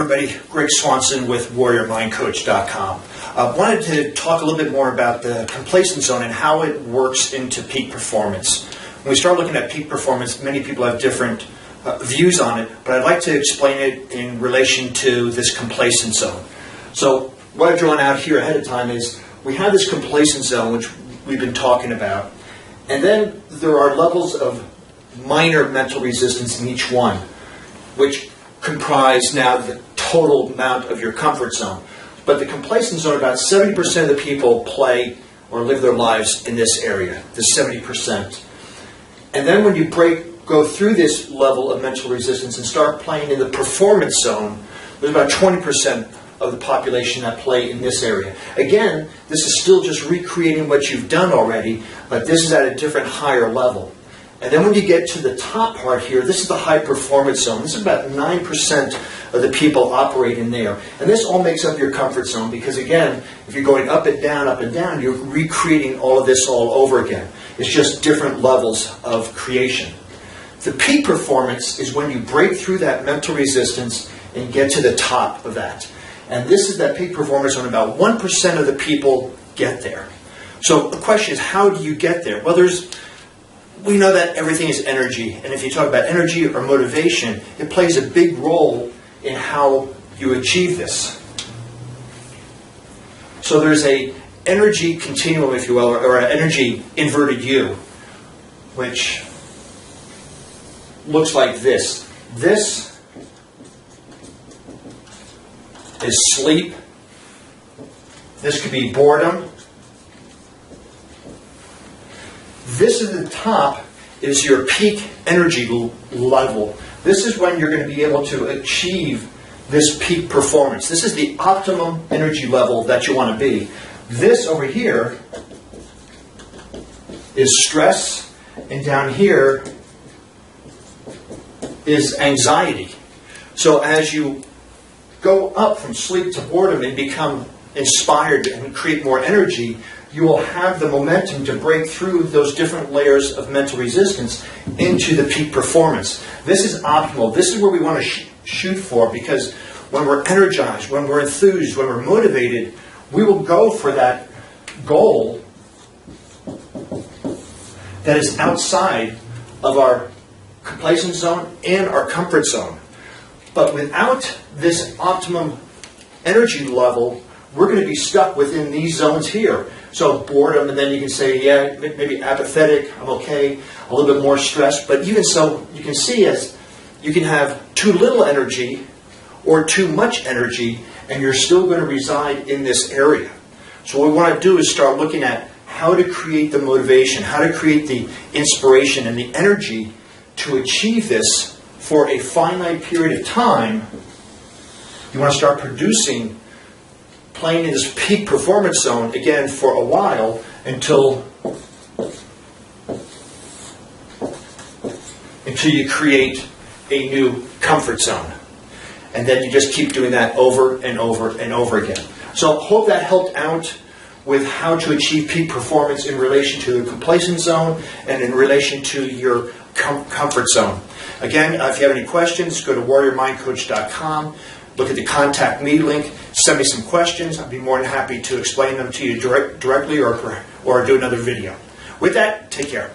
Everybody, Greg Swanson with WarriorMindCoach.com. I wanted to talk a little bit more about the complacent zone and how it works into peak performance. When we start looking at peak performance, many people have different views on it, but I'd like to explain it in relation to this complacent zone. So what I've drawn out here ahead of time is we have this complacent zone, which we've been talking about, and then there are levels of minor mental resistance in each one, which comprise now the total amount of your comfort zone. But the complacent zone, about 70% of the people play or live their lives in this area, the 70%. And then when you go through this level of mental resistance and start playing in the performance zone, there's about 20% of the population that play in this area. Again, this is still just recreating what you've done already, but this is at a different, higher level. And then when you get to the top part here, this is the high performance zone. This is about 9% of the people operate in there. And this all makes up your comfort zone because, again, if you're going up and down, you're recreating all of this all over again. It's just different levels of creation. The peak performance is when you break through that mental resistance and get to the top of that. And this is that peak performance when about 1% of the people get there. So the question is, how do you get there? Well, we know that everything is energy, and if you talk about energy or motivation, it plays a big role in how you achieve this. So there's a energy continuum, if you will, or an energy inverted U, which looks like this. This is sleep. This could be boredom. This at the top is your peak energy level. This is when you're going to be able to achieve this peak performance. This is the optimum energy level that you want to be. This over here is stress, and down here is anxiety. So as you go up from sleep to boredom and become inspired and create more energy, you will have the momentum to break through those different layers of mental resistance into the peak performance. This is optimal. This is where we want to shoot for, because when we're energized, when we're enthused, when we're motivated, we will go for that goal that is outside of our complacent zone and our comfort zone. But without this optimum energy level, we're going to be stuck within these zones here. So boredom, and then you can say, yeah, maybe apathetic, I'm okay, a little bit more stressed. But even so, you can see as you can have too little energy or too much energy, and you're still going to reside in this area. So what we want to do is start looking at how to create the motivation, how to create the inspiration and the energy to achieve this for a finite period of time. You want to start playing in this peak performance zone again for a while until you create a new comfort zone. And then you just keep doing that over and over and over again. So hope that helped out with how to achieve peak performance in relation to the complacent zone and in relation to your comfort zone. Again, if you have any questions, go to WarriorMindCoach.com. Look at the Contact Me link. Send me some questions. I'd be more than happy to explain them to you directly or do another video. With that, take care.